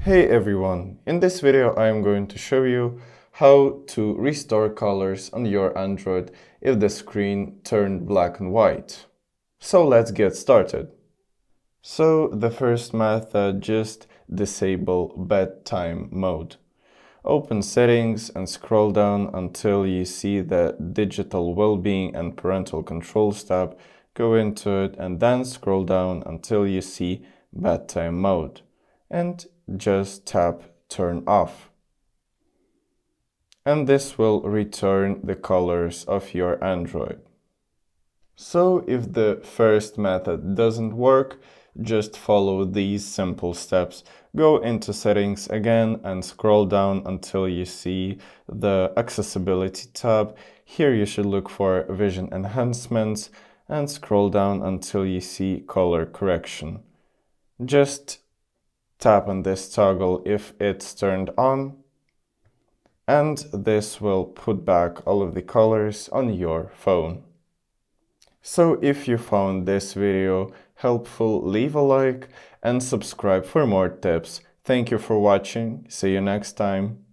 Hey everyone, in this video I am going to show you how to restore colors on your Android if the screen turned black and white. So let's get started. So the first method, just disable bedtime mode. Open settings and scroll down until you see the digital well-being and parental controls tab. Go into it and then scroll down until you see bedtime mode. And just tap turn off. And this will return the colors of your Android. So if the first method doesn't work, just follow these simple steps. Go into settings again and scroll down until you see the accessibility tab. Here you should look for vision enhancements and scroll down until you see color correction. Just tap on this toggle if it's turned on, and this will put back all of the colors on your phone. So if you found this video helpful, leave a like and subscribe for more tips. Thank you for watching. See you next time.